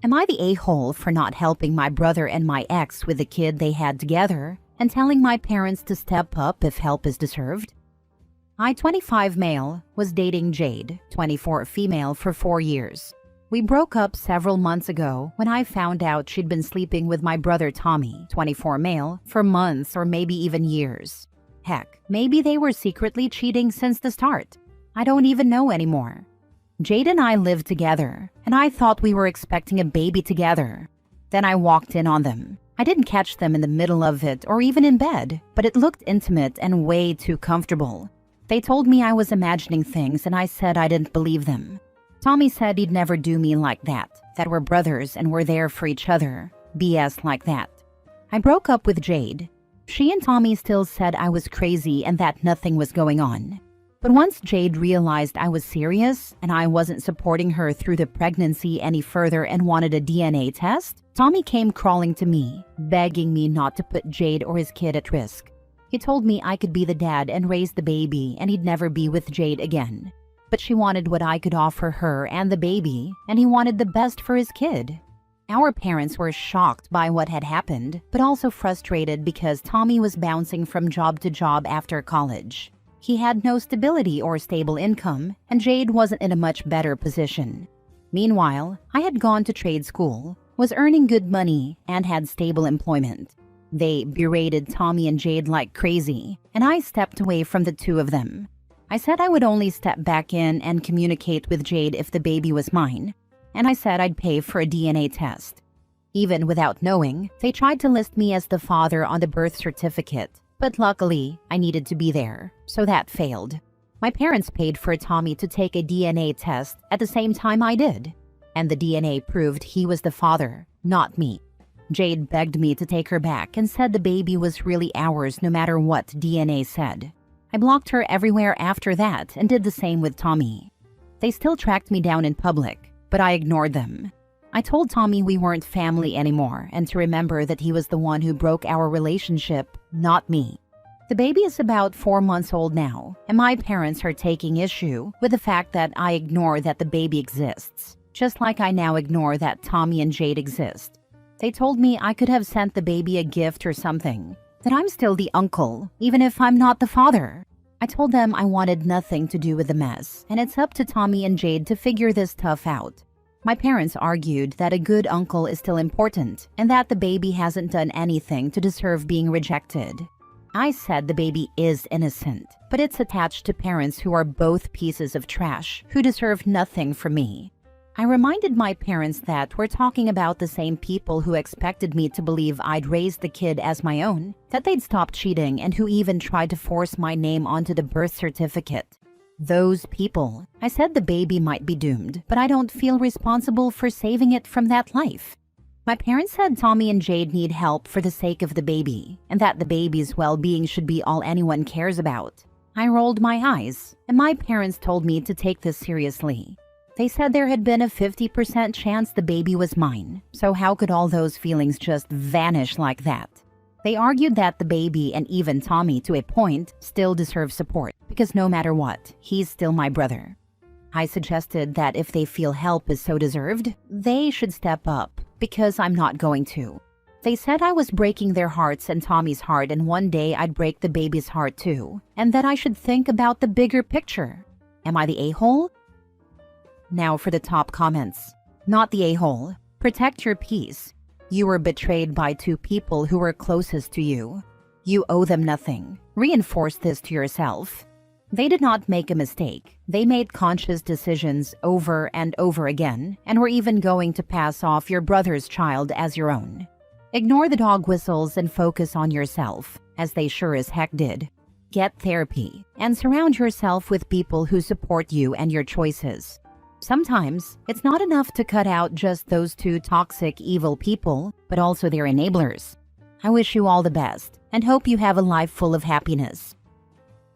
Am I the a-hole for not helping my brother and my ex with the kid they had together and telling my parents to step up if help is deserved? I, 25 male, was dating Jade, 24 female, for 4 years. We broke up several months ago when I found out she'd been sleeping with my brother Tommy, 24 male, for months or maybe even years. Heck, maybe they were secretly cheating since the start. I don't even know anymore. Jade and I lived together, and I thought we were expecting a baby together. Then I walked in on them. I didn't catch them in the middle of it or even in bed, but it looked intimate and way too comfortable. They told me I was imagining things, and I said I didn't believe them. Tommy said he'd never do me like that we're brothers and we're there for each other. BS like that. I broke up with Jade. She and Tommy still said I was crazy and that nothing was going on. But once Jade realized I was serious and I wasn't supporting her through the pregnancy any further and wanted a DNA test, Tommy came crawling to me, begging me not to put Jade or his kid at risk. He told me I could be the dad and raise the baby and he'd never be with Jade again. But she wanted what I could offer her and the baby, and he wanted the best for his kid. Our parents were shocked by what had happened, but also frustrated because Tommy was bouncing from job to job after college. He had no stability or stable income, and Jade wasn't in a much better position. Meanwhile, I had gone to trade school, was earning good money, and had stable employment. They berated Tommy and Jade like crazy, and I stepped away from the two of them. I said I would only step back in and communicate with Jade if the baby was mine, and I said I'd pay for a DNA test. Even without knowing, they tried to list me as the father on the birth certificate, but luckily, I needed to be there, so that failed. My parents paid for Tommy to take a DNA test at the same time I did, and the DNA proved he was the father, not me. Jade begged me to take her back and said the baby was really ours no matter what DNA said. I blocked her everywhere after that and did the same with Tommy. They still tracked me down in public, but I ignored them. I told Tommy we weren't family anymore and to remember that he was the one who broke our relationship, not me. The baby is about 4 months old now, and my parents are taking issue with the fact that I ignore that the baby exists, just like I now ignore that Tommy and Jade exist. They told me I could have sent the baby a gift or something, that I'm still the uncle, even if I'm not the father. I told them I wanted nothing to do with the mess, and it's up to Tommy and Jade to figure this stuff out. My parents argued that a good uncle is still important, and that the baby hasn't done anything to deserve being rejected. I said the baby is innocent, but it's attached to parents who are both pieces of trash, who deserve nothing from me. I reminded my parents that we're talking about the same people who expected me to believe I'd raise the kid as my own, that they'd stop cheating, and who even tried to force my name onto the birth certificate. Those people. I said the baby might be doomed, but I don't feel responsible for saving it from that life. My parents said Tommy and Jade need help for the sake of the baby, and that the baby's well-being should be all anyone cares about. I rolled my eyes, and my parents told me to take this seriously. They said there had been a 50% chance the baby was mine, so how could all those feelings just vanish like that? They argued that the baby, and even Tommy to a point, still deserve support, because no matter what, he's still my brother. I suggested that if they feel help is so deserved, they should step up, because I'm not going to. They said I was breaking their hearts and Tommy's heart, and one day I'd break the baby's heart too, and that I should think about the bigger picture. Am I the a-hole? Now for the top comments. Not the a-hole. Protect your peace. You were betrayed by two people who were closest to you. You owe them nothing. Reinforce this to yourself. They did not make a mistake. They made conscious decisions over and over again, and were even going to pass off your brother's child as your own. Ignore the dog whistles and focus on yourself, as they sure as heck did. Get therapy, and surround yourself with people who support you and your choices. Sometimes, it's not enough to cut out just those two toxic, evil people, but also their enablers. I wish you all the best, and hope you have a life full of happiness.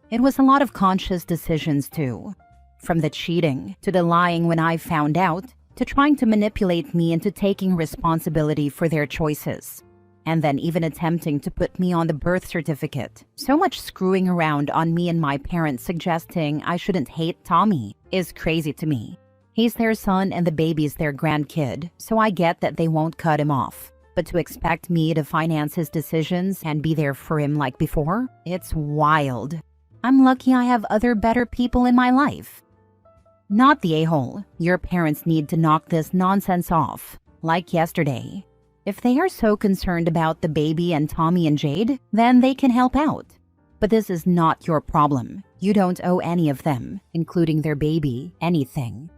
It was a lot of conscious decisions too. From the cheating, to the lying when I found out, to trying to manipulate me into taking responsibility for their choices. And then even attempting to put me on the birth certificate. So much screwing around on me and my parents suggesting I shouldn't hate Tommy is crazy to me. He's their son and the baby's their grandkid, so I get that they won't cut him off. But to expect me to finance his decisions and be there for him like before, it's wild. I'm lucky I have other better people in my life. Not the a-hole. Your parents need to knock this nonsense off. Like yesterday. If they are so concerned about the baby and Tommy and Jade, then they can help out. But this is not your problem. You don't owe any of them, including their baby, anything.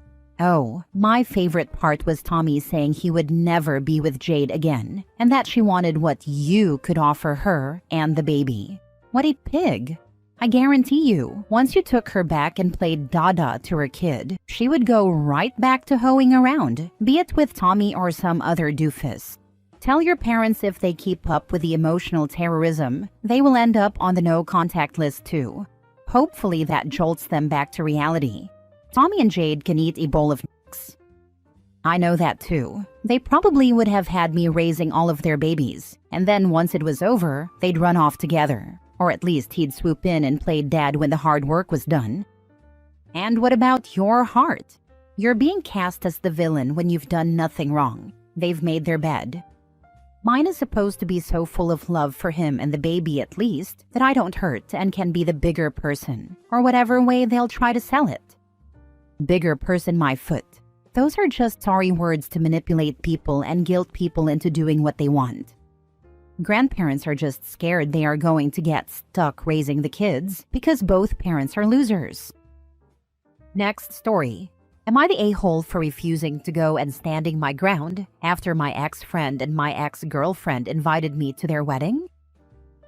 Oh, my favorite part was Tommy saying he would never be with Jade again, and that she wanted what you could offer her and the baby. What a pig. I guarantee you, once you took her back and played Dada to her kid, she would go right back to hoeing around, be it with Tommy or some other doofus. Tell your parents if they keep up with the emotional terrorism, they will end up on the no-contact list too. Hopefully that jolts them back to reality. Tommy and Jade can eat a bowl of nicks. I know that too. They probably would have had me raising all of their babies, and then once it was over, they'd run off together. Or at least he'd swoop in and play dad when the hard work was done. And what about your heart? You're being cast as the villain when you've done nothing wrong. They've made their bed. Mine is supposed to be so full of love for him and the baby at least that I don't hurt and can be the bigger person, or whatever way they'll try to sell it. Bigger person my foot. Those are just sorry words to manipulate people and guilt people into doing what they want. Grandparents are just scared they are going to get stuck raising the kids because both parents are losers. Next story. Am I the a-hole for refusing to go and standing my ground after my ex-friend and my ex-girlfriend invited me to their wedding?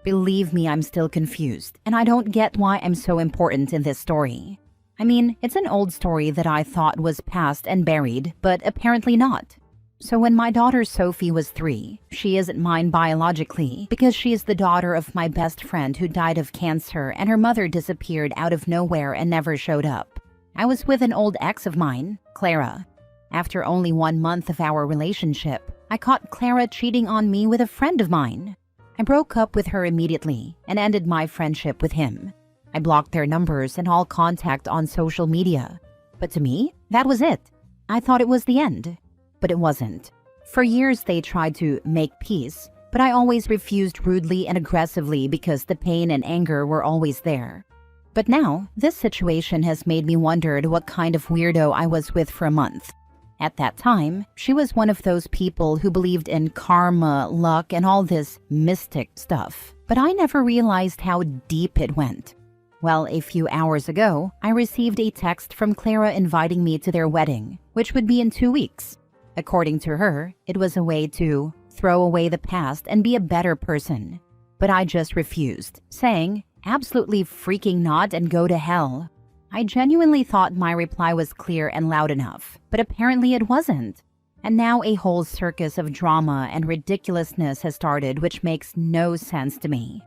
Believe me, I'm still confused, and I don't get why I'm so important in this story. I mean, it's an old story that I thought was past and buried, but apparently not. So when my daughter Sophie was 3, she isn't mine biologically because she is the daughter of my best friend who died of cancer and her mother disappeared out of nowhere and never showed up. I was with an old ex of mine, Clara. After only 1 month of our relationship, I caught Clara cheating on me with a friend of mine. I broke up with her immediately and ended my friendship with him. I blocked their numbers and all contact on social media. But to me, that was it. I thought it was the end. But it wasn't. For years they tried to make peace, but I always refused rudely and aggressively because the pain and anger were always there. But now, this situation has made me wonder what kind of weirdo I was with for a month. At that time, she was one of those people who believed in karma, luck, and all this mystic stuff. But I never realized how deep it went. Well, a few hours ago, I received a text from Clara inviting me to their wedding, which would be in 2 weeks. According to her, it was a way to throw away the past and be a better person. But I just refused, saying, absolutely freaking not and go to hell. I genuinely thought my reply was clear and loud enough, but apparently it wasn't. And now a whole circus of drama and ridiculousness has started, which makes no sense to me.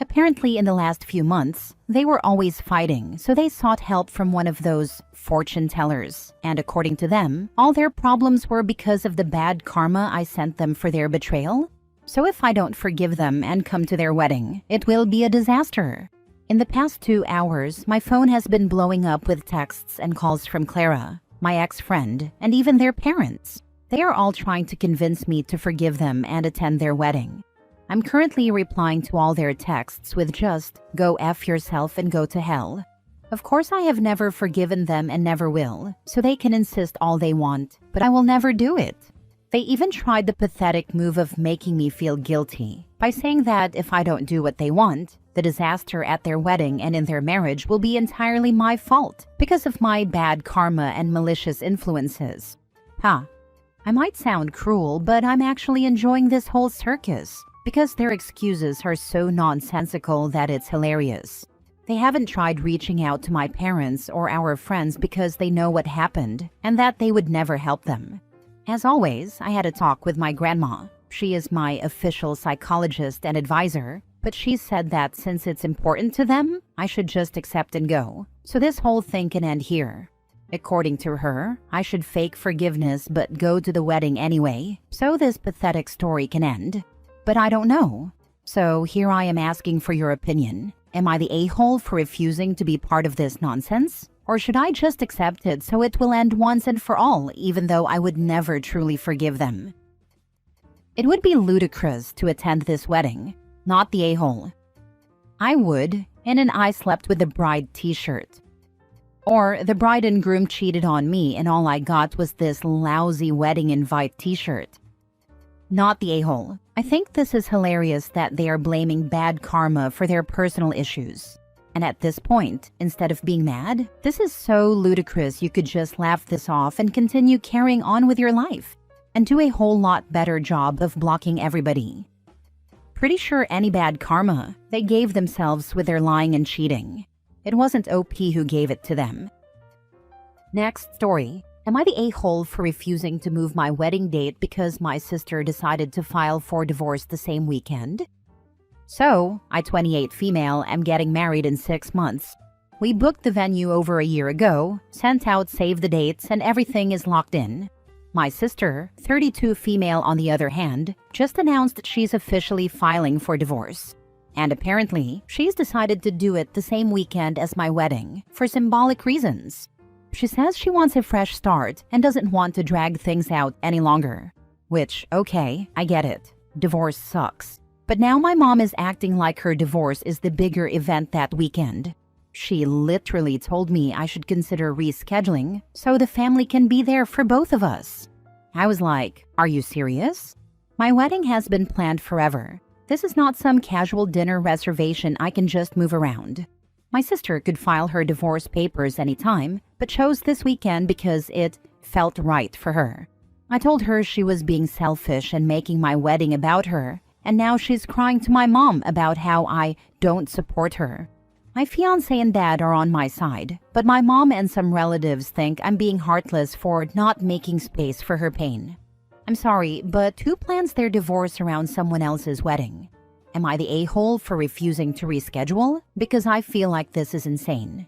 Apparently in the last few months, they were always fighting, so they sought help from one of those fortune tellers. And according to them, all their problems were because of the bad karma I sent them for their betrayal. So if I don't forgive them and come to their wedding, it will be a disaster. In the past 2 hours, my phone has been blowing up with texts and calls from Clara, my ex-friend, and even their parents. They are all trying to convince me to forgive them and attend their wedding. I'm currently replying to all their texts with just, go F yourself and go to hell. Of course I have never forgiven them and never will, so they can insist all they want, but I will never do it. They even tried the pathetic move of making me feel guilty by saying that if I don't do what they want, the disaster at their wedding and in their marriage will be entirely my fault because of my bad karma and malicious influences. I might sound cruel, but I'm actually enjoying this whole circus. Because their excuses are so nonsensical that it's hilarious. They haven't tried reaching out to my parents or our friends because they know what happened and that they would never help them. As always, I had a talk with my grandma. She is my official psychologist and advisor, but she said that since it's important to them, I should just accept and go. So this whole thing can end here. According to her, I should fake forgiveness but go to the wedding anyway, so this pathetic story can end. But I don't know. So here I am asking for your opinion. Am I the a-hole for refusing to be part of this nonsense? Or should I just accept it so it will end once and for all, even though I would never truly forgive them? It would be ludicrous to attend this wedding, not the a-hole. I would, and an I slept with the bride t-shirt. Or the bride and groom cheated on me and all I got was this lousy wedding invite t-shirt. Not the a-hole. I think this is hilarious that they are blaming bad karma for their personal issues. And at this point, instead of being mad, this is so ludicrous you could just laugh this off and continue carrying on with your life, and do a whole lot better job of blocking everybody. Pretty sure any bad karma they gave themselves with their lying and cheating. It wasn't OP who gave it to them. Next story. Am I the a-hole for refusing to move my wedding date because my sister decided to file for divorce the same weekend? So, I, 28 female, am getting married in 6 months. We booked the venue over a year ago, sent out save the dates, and everything is locked in. My sister, 32 female on the other hand, just announced she's officially filing for divorce. And apparently, she's decided to do it the same weekend as my wedding, for symbolic reasons. She says she wants a fresh start and doesn't want to drag things out any longer. Which, okay, I get it. Divorce sucks. But now my mom is acting like her divorce is the bigger event that weekend. She literally told me I should consider rescheduling so the family can be there for both of us. I was like, are you serious? My wedding has been planned forever. This is not some casual dinner reservation I can just move around. My sister could file her divorce papers anytime, but chose this weekend because it felt right for her. I told her she was being selfish and making my wedding about her, and now she's crying to my mom about how I don't support her. My fiancé and dad are on my side, but my mom and some relatives think I'm being heartless for not making space for her pain. I'm sorry, but who plans their divorce around someone else's wedding? Am I the a-hole for refusing to reschedule? Because I feel like this is insane.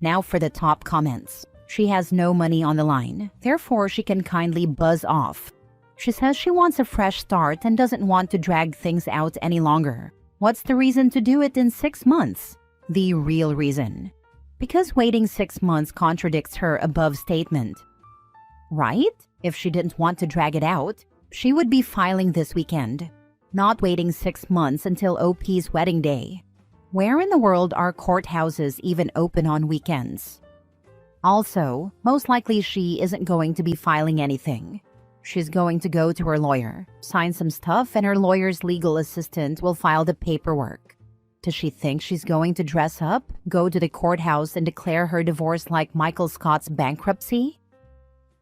Now for the top comments. She has no money on the line, therefore she can kindly buzz off. She says she wants a fresh start and doesn't want to drag things out any longer. What's the reason to do it in 6 months? The real reason. Because waiting 6 months contradicts her above statement. Right? If she didn't want to drag it out, she would be filing this weekend, not waiting 6 months until OP's wedding day. Where in the world are courthouses even open on weekends? Also, most likely she isn't going to be filing anything. She's going to go to her lawyer, sign some stuff, and her lawyer's legal assistant will file the paperwork. Does she think she's going to dress up, go to the courthouse, and declare her divorce like Michael Scott's bankruptcy?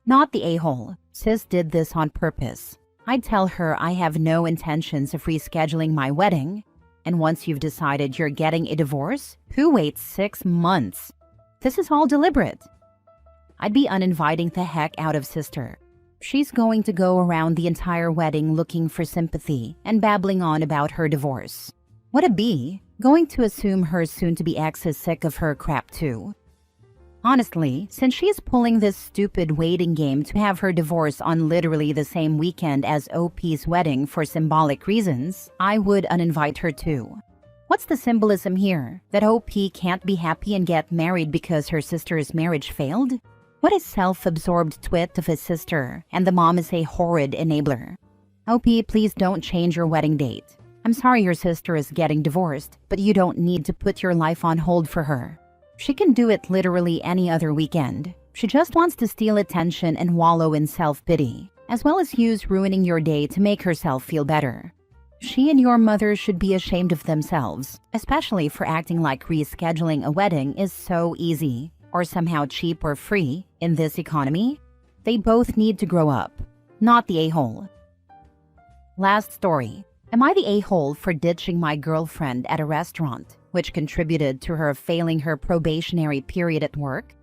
Not the a-hole. Sis did this on purpose. I'd tell her I have no intentions of rescheduling my wedding, and once you've decided you're getting a divorce, who waits 6 months? This is all deliberate. I'd be uninviting the heck out of sister. She's going to go around the entire wedding looking for sympathy and babbling on about her divorce. What a bee, going to assume her soon-to-be ex is sick of her crap too. Honestly, since she's pulling this stupid waiting game to have her divorce on literally the same weekend as OP's wedding for symbolic reasons, I would uninvite her too. What's the symbolism here? That OP can't be happy and get married because her sister's marriage failed? What a self-absorbed twit of his sister, and the mom is a horrid enabler. OP, please don't change your wedding date. I'm sorry your sister is getting divorced, but you don't need to put your life on hold for her. She can do it literally any other weekend. She just wants to steal attention and wallow in self-pity, as well as use ruining your day to make herself feel better. She and your mother should be ashamed of themselves, especially for acting like rescheduling a wedding is so easy, or somehow cheap or free, in this economy. They both need to grow up, not the a-hole. Last story. Am I the a-hole for ditching my girlfriend at a restaurant, which contributed to her failing her probationary period at work?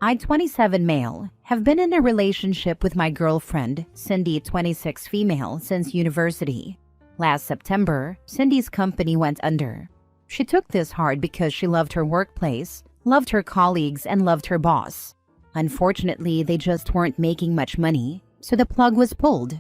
I, 27 male, have been in a relationship with my girlfriend, Cindy, 26 female, since university. Last September, Cindy's company went under. She took this hard because she loved her workplace, loved her colleagues, and loved her boss. Unfortunately, they just weren't making much money, so the plug was pulled.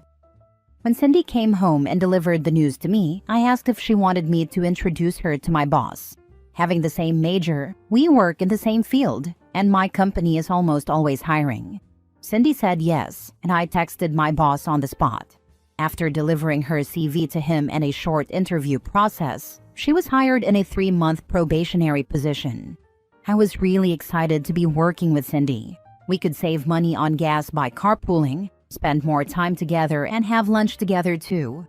When Cindy came home and delivered the news to me, I asked if she wanted me to introduce her to my boss. Having the same major, we work in the same field, and my company is almost always hiring. Cindy said yes, and I texted my boss on the spot. After delivering her CV to him and a short interview process, she was hired in a 3-month probationary position. I was really excited to be working with Cindy. We could save money on gas by carpooling, spend more time together, and have lunch together too.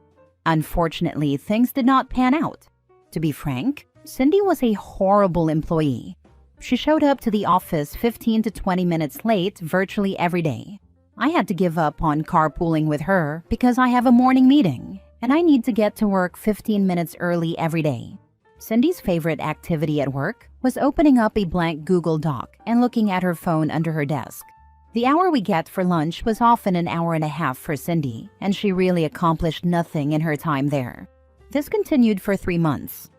Unfortunately, things did not pan out. To be frank, Cindy was a horrible employee. She showed up to the office 15 to 20 minutes late virtually every day. I had to give up on carpooling with her because I have a morning meeting, and I need to get to work 15 minutes early every day. Cindy's favorite activity at work was opening up a blank Google Doc and looking at her phone under her desk. The hour we get for lunch was often an hour and a half for Cindy, and she really accomplished nothing in her time there. This continued for 3 months.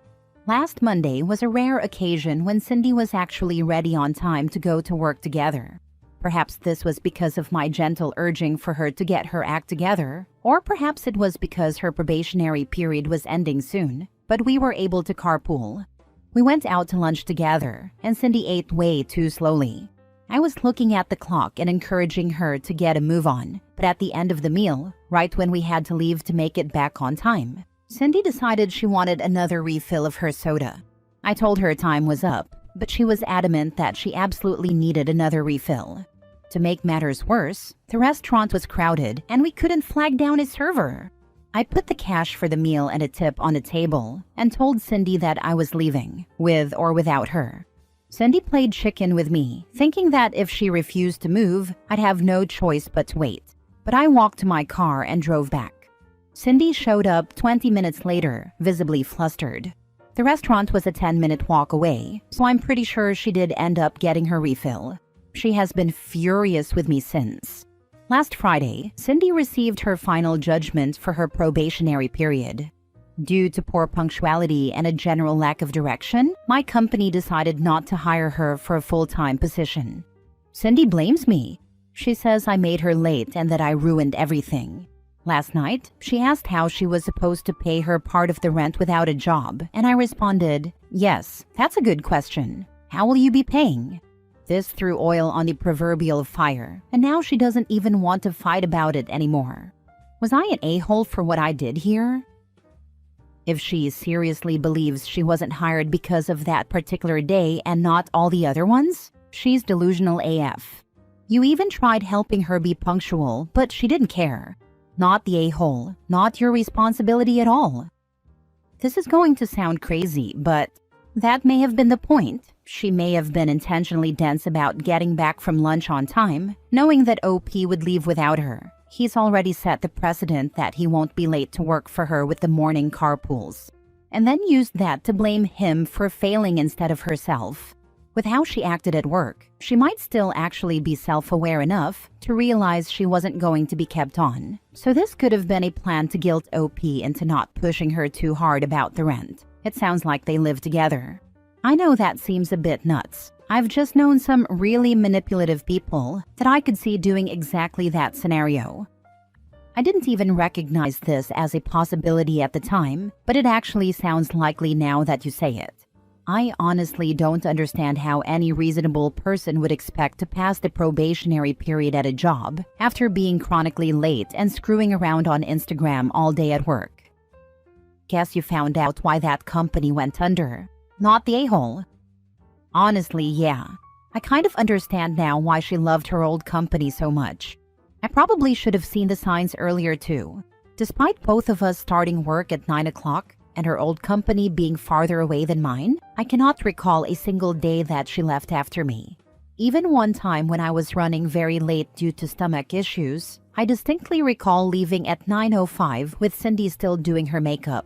Last Monday was a rare occasion when Cindy was actually ready on time to go to work together. Perhaps this was because of my gentle urging for her to get her act together, or perhaps it was because her probationary period was ending soon, but we were able to carpool. We went out to lunch together, and Cindy ate way too slowly. I was looking at the clock and encouraging her to get a move on, but at the end of the meal, right when we had to leave to make it back on time, Cindy decided she wanted another refill of her soda. I told her time was up, but she was adamant that she absolutely needed another refill. To make matters worse, the restaurant was crowded and we couldn't flag down a server. I put the cash for the meal and a tip on the table and told Cindy that I was leaving, with or without her. Cindy played chicken with me, thinking that if she refused to move, I'd have no choice but to wait. But I walked to my car and drove back. Cindy showed up 20 minutes later, visibly flustered. The restaurant was a 10-minute walk away, so I'm pretty sure she did end up getting her refill. She has been furious with me since. Last Friday, Cindy received her final judgment for her probationary period. Due to poor punctuality and a general lack of direction, my company decided not to hire her for a full-time position. Cindy blames me. She says I made her late and that I ruined everything. Last night, she asked how she was supposed to pay her part of the rent without a job, and I responded, "Yes, that's a good question. How will you be paying?" This threw oil on the proverbial fire, and now she doesn't even want to fight about it anymore. Was I an a-hole for what I did here? If she seriously believes she wasn't hired because of that particular day and not all the other ones, she's delusional AF. You even tried helping her be punctual, but she didn't care. Not the a-hole, not your responsibility at all. This is going to sound crazy, but that may have been the point. She may have been intentionally dense about getting back from lunch on time, knowing that OP would leave without her. He's already set the precedent that he won't be late to work for her with the morning carpools, and then used that to blame him for failing instead of herself. With how she acted at work, she might still actually be self-aware enough to realize she wasn't going to be kept on. So this could have been a plan to guilt OP into not pushing her too hard about the rent. It sounds like they live together. I know that seems a bit nuts. I've just known some really manipulative people that I could see doing exactly that scenario. I didn't even recognize this as a possibility at the time, but it actually sounds likely now that you say it. I honestly don't understand how any reasonable person would expect to pass the probationary period at a job after being chronically late and screwing around on Instagram all day at work. Guess you found out why that company went under. Not the a-hole. Honestly, yeah. I kind of understand now why she loved her old company so much. I probably should have seen the signs earlier too. Despite both of us starting work at 9 o'clock, and her old company being farther away than mine, I cannot recall a single day that she left after me. Even one time when I was running very late due to stomach issues, I distinctly recall leaving at 9:05 with Cindy still doing her makeup.